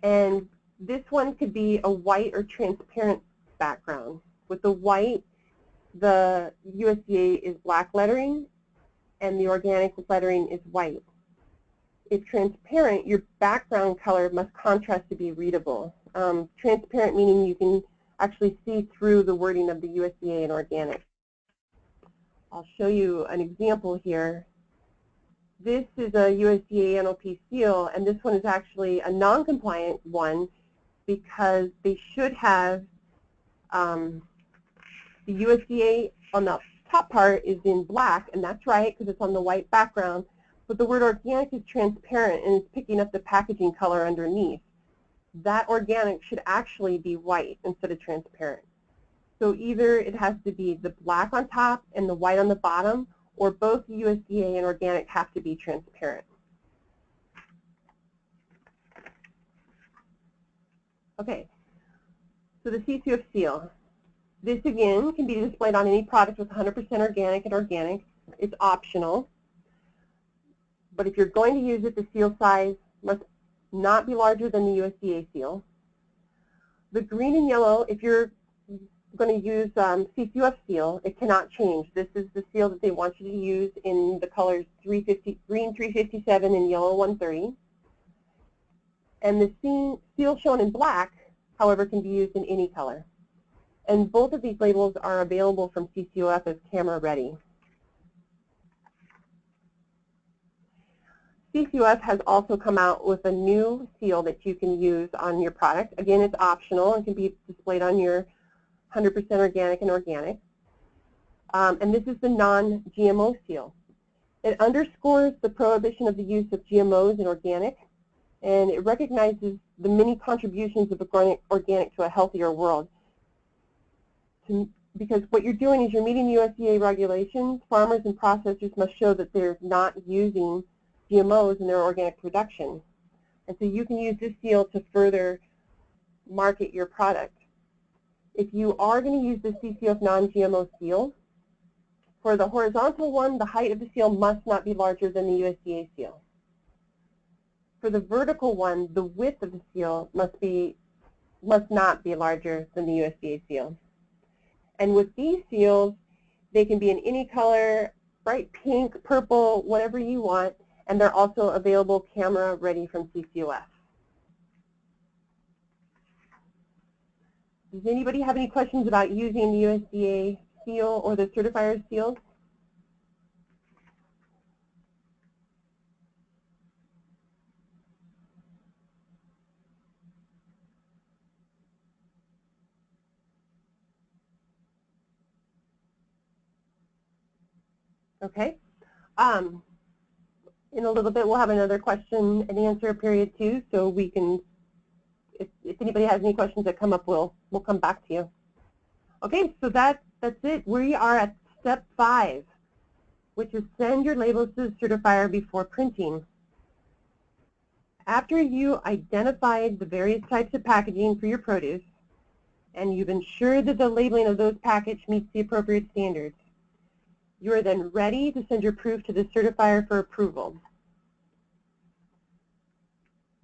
And this one could be a white or transparent background. With the white, the USDA is black lettering, and the organic lettering is white. If transparent, your background color must contrast to be readable. Transparent meaning you can actually see through the wording of the USDA and organic. I'll show you an example here. This is a USDA NOP seal, and this one is actually a non-compliant one because they should have the USDA on the top part is in black, and that's right because it's on the white background, but the word organic is transparent and it's picking up the packaging color underneath. That organic should actually be white instead of transparent. So either it has to be the black on top and the white on the bottom, or both the USDA and organic have to be transparent. Okay, so the CCOF seal. This again can be displayed on any product with 100% organic and organic. It's optional. But if you're going to use it, the seal size must not be larger than the USDA seal. The green and yellow, if you're going to use CCOF seal, it cannot change. This is the seal that they want you to use in the colors green 357 and yellow 130. And the seal shown in black, however, can be used in any color. And both of these labels are available from CCOF as camera ready. CCOF has also come out with a new seal that you can use on your product. Again, it's optional and can be displayed on your 100% organic and organic. And this is the non-GMO seal. It underscores the prohibition of the use of GMOs in organic, and it recognizes the many contributions of organic to a healthier world. Because what you're doing is you're meeting USDA regulations. Farmers and processors must show that they're not using GMOs in their organic production. And so you can use this seal to further market your product. If you are going to use the CCOF non-GMO seal, for the horizontal one, the height of the seal must not be larger than the USDA seal. For the vertical one, the width of the seal must not be larger than the USDA seal. And with these seals, they can be in any color, bright pink, purple, whatever you want, and they're also available camera ready from CCOF. Does anybody have any questions about using the USDA seal or the certifier seals? Okay. In a little bit, we'll have another question and answer period too, so we can, if anybody has any questions that come up, we'll come back to you. Okay, so that's it. We are at step 5, which is send your labels to the certifier before printing. After you identified the various types of packaging for your produce, and you've ensured that the labeling of those packages meets the appropriate standards, you are then ready to send your proof to the certifier for approval.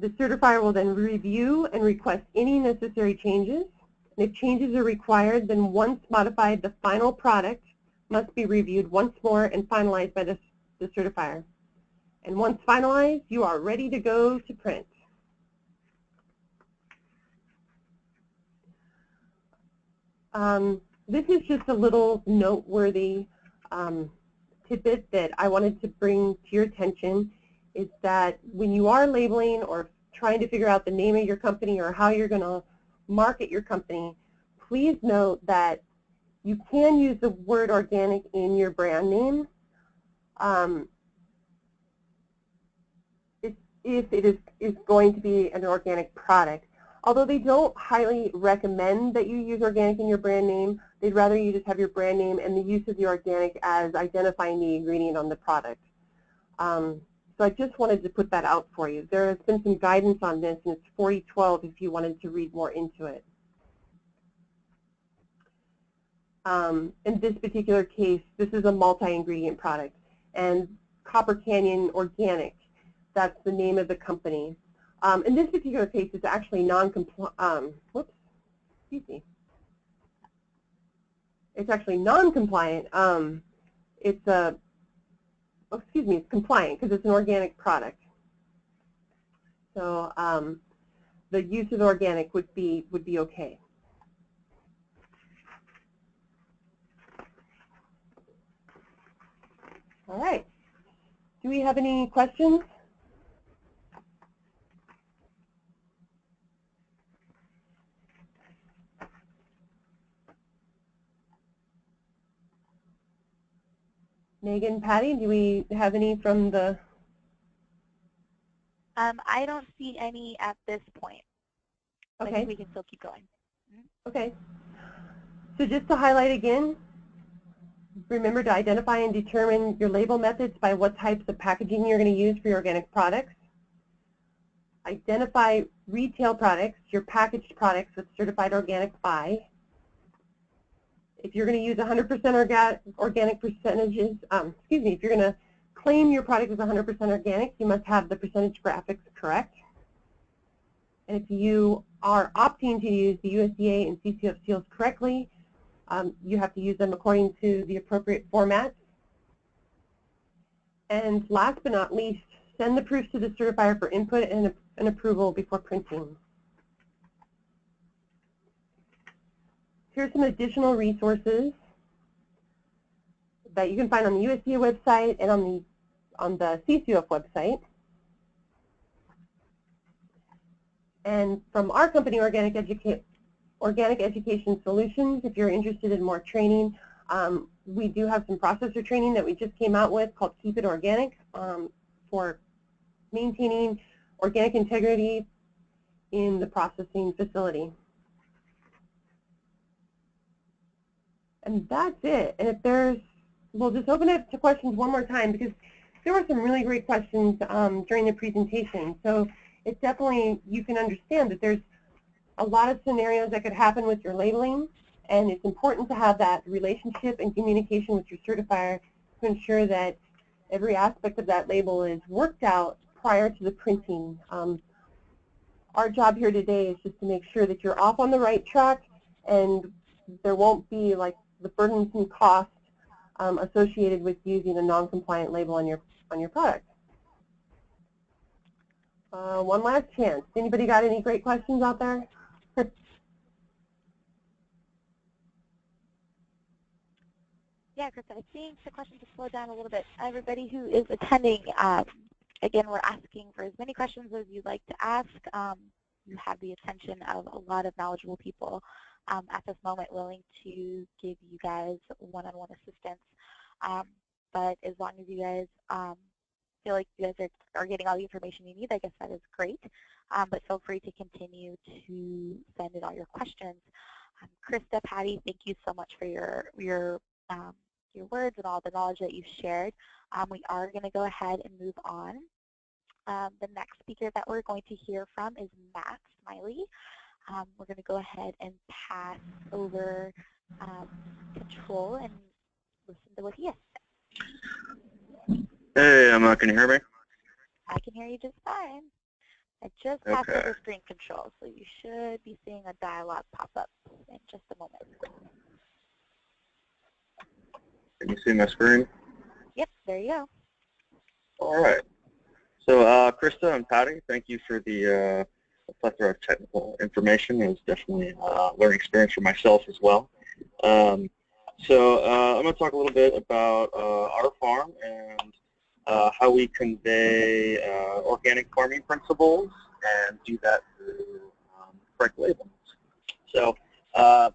The certifier will then review and request any necessary changes. And if changes are required, then once modified, the final product must be reviewed once more and finalized by the certifier. And once finalized, you are ready to go to print. This is just a little noteworthy tidbit that I wanted to bring to your attention, is that when you are labeling or trying to figure out the name of your company or how you're going to market your company, please note that you can use the word organic in your brand name if it is going to be an organic product. Although they don't highly recommend that you use organic in your brand name, they'd rather you just have your brand name and the use of the organic as identifying the ingredient on the product. So I just wanted to put that out for you. There has been some guidance on this, and it's 4012 if you wanted to read more into it. In this particular case, this is a multi-ingredient product, and Copper Canyon Organic, that's the name of the company. In this particular case, it's actually non-compliant. It's actually non-compliant. It's compliant because it's an organic product. So the use of organic would be okay. All right. Do we have any questions? Megan, Patti, do we have any from the? I don't see any at this point. Okay. I think we can still keep going. Okay. So just to highlight again, remember to identify and determine your label methods by what types of packaging you're going to use for your organic products. Identify retail products, your packaged products with certified organic by. If you're going to use 100% organic percentages, if you're going to claim your product is 100% organic, you must have the percentage graphics correct. And if you are opting to use the USDA and CCOF Seals correctly, you have to use them according to the appropriate formats. And last but not least, send the proofs to the certifier for input and approval before printing. Here's some additional resources that you can find on the USDA website and on the CCOF website. And from our company, Organic Education Solutions, if you're interested in more training, we do have some processor training that we just came out with called Keep It Organic for maintaining organic integrity in the processing facility. And that's it. And if there's, we'll just open it to questions one more time because there were some really great questions during the presentation. So it's definitely, you can understand that there's a lot of scenarios that could happen with your labeling, and it's important to have that relationship and communication with your certifier to ensure that every aspect of that label is worked out prior to the printing. Our job here today is just to make sure that you're off on the right track and there won't be like the burdensome cost associated with using a non-compliant label on your product. One last chance. Anybody got any great questions out there? Yeah, Krista, I think the questions have slowed down a little bit. Everybody who is attending, again, we're asking for as many questions as you'd like to ask. You have the attention of a lot of knowledgeable people at this moment willing to give you guys one-on-one assistance. But as long as you guys feel like you guys are getting all the information you need, I guess that is great. But feel free to continue to send in all your questions. Krista, Patti, thank you so much for your words and all the knowledge that you've shared. We are going to go ahead and move on. The next speaker that we're going to hear from is Matt Smiley. We're going to go ahead and pass over control and listen to what he has to say. Hey, Emma, can you hear me? I can hear you just fine. I just passed over screen control, so you should be seeing a dialog pop up in just a moment. Can you see my screen? Yep, there you go. All right. Krista and Patti, thank you for the plethora of technical information. It was definitely a learning experience for myself as well. I'm going to talk a little bit about our farm and how we convey organic farming principles and do that through correct labeling. So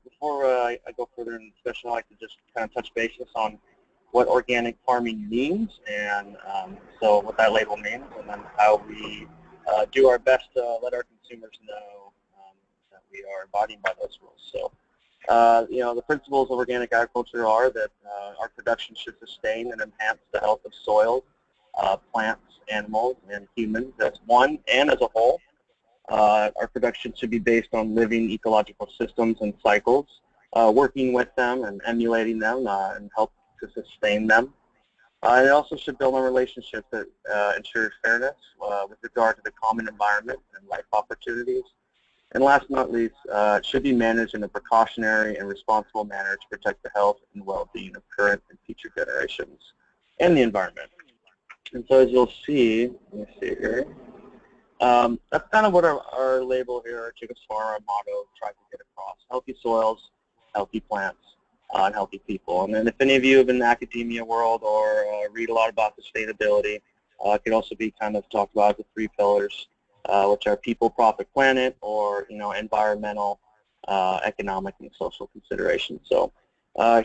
before I go further in discussion, I'd like to just kind of touch bases on what organic farming means and so what that label means, and then how we do our best to let our consumers know that we are abiding by those rules. So, you know, the principles of organic agriculture are that our production should sustain and enhance the health of soils, plants, animals, and humans as one and as a whole. Our production should be based on living ecological systems and cycles, working with them and emulating them and help to sustain them. And it also should build on relationships that ensure fairness with regard to the common environment and life opportunities. And last but not least, it should be managed in a precautionary and responsible manner to protect the health and well-being of current and future generations and the environment. And so as you'll see, let me see here, that's kind of what our label here, our Chicken Farm, our motto, tries to get across: healthy soils, healthy plants, and healthy people. And then if any of you have been in the academia world or read a lot about sustainability, it could also be kind of talked about the 3 pillars, which are people, profit, planet, or, you know, environmental, economic, and social considerations. So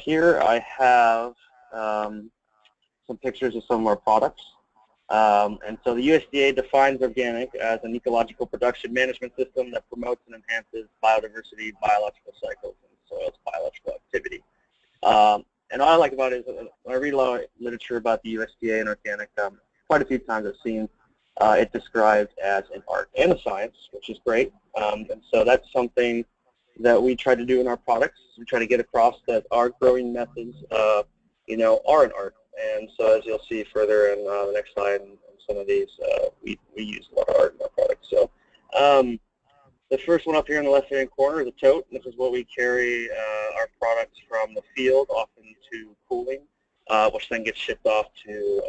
here I have some pictures of some of our products. And so the USDA defines organic as an ecological production management system that promotes and enhances biodiversity, biological cycles, and soils biological activity. And what I like about it is when I read a lot of literature about the USDA and organic, quite a few times I've seen it described as an art and a science, which is great. And so that's something that we try to do in our products. We try to get across that our growing methods, you know, are an art. And so as you'll see further in the next slide and some of these, we use a lot of art in our products. So the first one up here in the left-hand corner is a tote. This is what we carry our products from the field off into cooling, which then gets shipped off to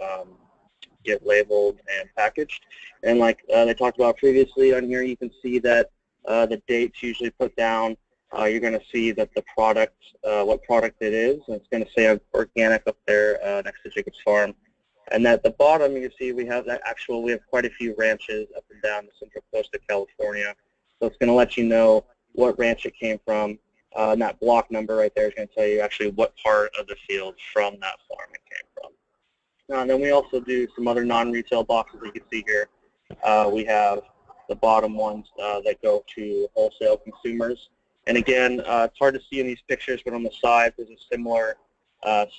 get labeled and packaged. And like they talked about previously on here, you can see that the dates usually put down. You're going to see that the product, what product it is, and it's going to say organic up there next to Jacob's Farm. And at the bottom, you can see we have that we have quite a few ranches up and down the central coast of California. So it's going to let you know what ranch it came from. And that block number right there is going to tell you actually what part of the field from that farm it came from. And then we also do some other non-retail boxes you can see here. We have the bottom ones that go to wholesale consumers. And again, it's hard to see in these pictures, but on the side there's a similar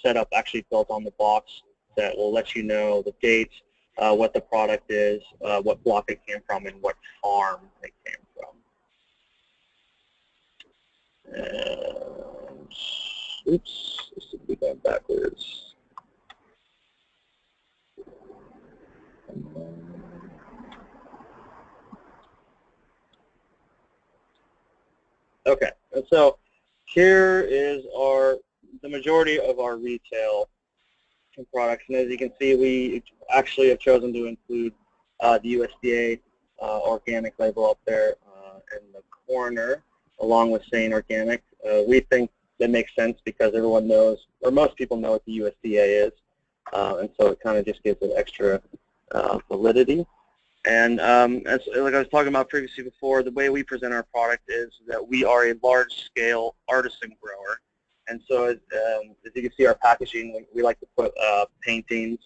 setup actually built on the box that will let you know the date, what the product is, what block it came from, and what farm it came from. And, oops, this is going backwards. Okay, and so here is the majority of our retail products, and as you can see, we actually have chosen to include the USDA organic label up there in the corner, along with saying organic. We think that makes sense because everyone knows, or most people know what the USDA is, and so it kind of just gives it extra validity. And as like I was talking about previously before, the way we present our product is that we are a large-scale artisan grower. And so as you can see our packaging, we like to put paintings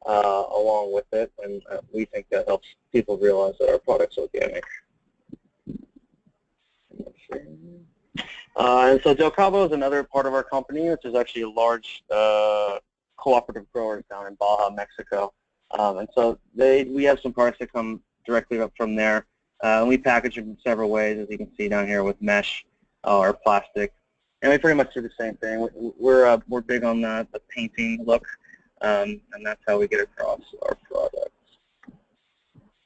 along with it, and we think that helps people realize that our product's organic. And so Del Cabo is another part of our company, which is actually a large cooperative growers down in Baja, Mexico. And so we have some products that come directly up from there. And we package them in several ways, as you can see down here with mesh or plastic. And we pretty much do the same thing. We're big on the painting look, and that's how we get across our products.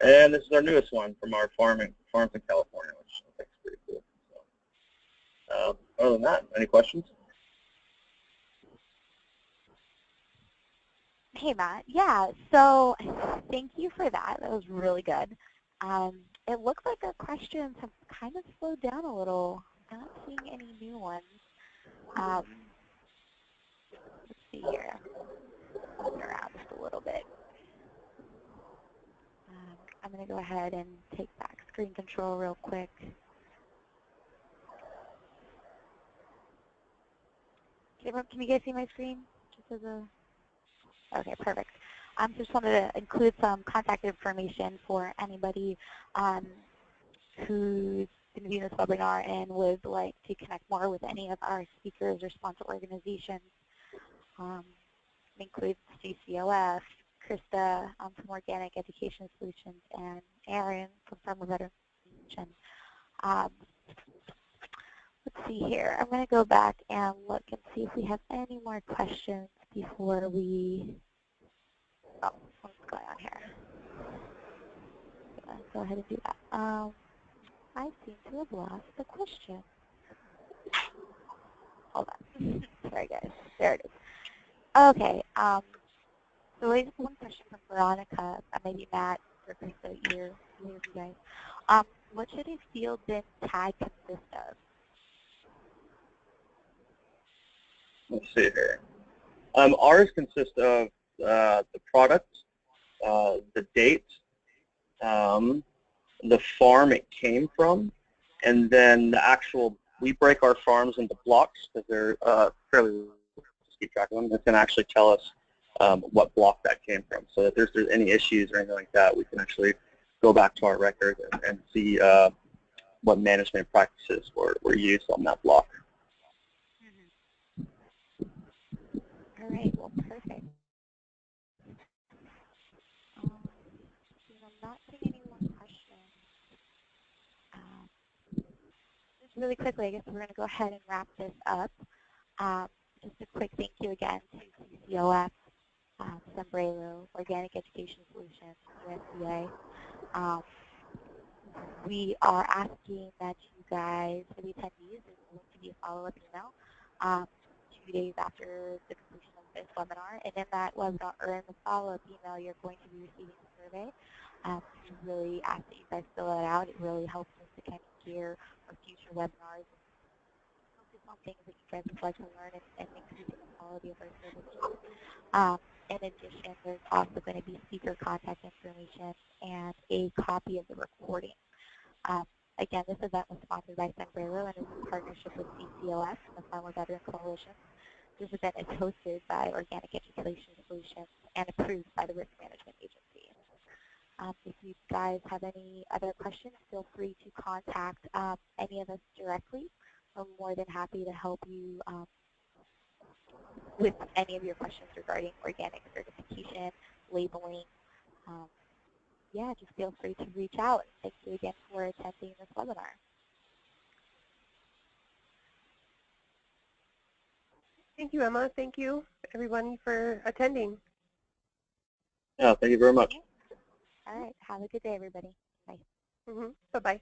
And this is our newest one from our farms in California, which I think is pretty cool. So, other than that, any questions? Hey, Matt. Yeah, so thank you for that. That was really good. It looks like our questions have kind of slowed down a little. I'm not seeing any new ones. Let's see here. Moving around just a little bit. I'm going to go ahead and take back screen control real quick. Can you guys see my screen? Just as a... Okay, perfect. Just wanted to include some contact information for anybody who's going to be in this webinar and would like to connect more with any of our speakers or sponsor organizations. Includes CCOF, Krista from Organic Education Solutions, and Aaron from Farmer Veteran Solutions. Let's see here. I'm going to go back and look and see if we have any more questions before we... Oh, what's going on here? I'm going to go ahead and do that. I seem to have lost the question. Hold on. Sorry, guys. There it is. Okay. So we have one question from Veronica, maybe Matt or Krista, either of you guys. What should a field bin tag consist of? Let's see here. Ours consists of the product, the date, the farm it came from, and then the actual, we break our farms into blocks because they're fairly easy to keep track of them. It's going to actually tell us what block that came from. So if there's any issues or anything like that, we can actually go back to our record and see what management practices were used on that block. All right, well, perfect. I'm not seeing any more questions. Just really quickly, I guess we're going to go ahead and wrap this up. Just a quick thank you again to CCOF, Sombrero, Organic Education Solutions, USDA. We are asking that you guys, for the attendees, there's going to be a follow-up email 2 days after the completion of this webinar. And in that webinar, or in the follow-up email, you're going to be receiving a survey. We really ask that you guys fill that out. It really helps us to kind of gear our future webinars and focus on things that you guys would like to learn and increasing the quality of our services. In addition, there's also going to be speaker contact information and a copy of the recording. Again, this event was sponsored by Sombrero and is in partnership with CCOF and the Farmer Veteran Coalition. This event is hosted by Organic Education Solutions and approved by the Risk Management Agency. If you guys have any other questions, feel free to contact any of us directly. I'm more than happy to help you with any of your questions regarding organic certification, labeling. Yeah, just feel free to reach out. Thank you again for attending this webinar. Thank you, Emma. Thank you, everybody, for attending. Yeah, thank you very much. All right. Have a good day, everybody. Bye. Bye-bye.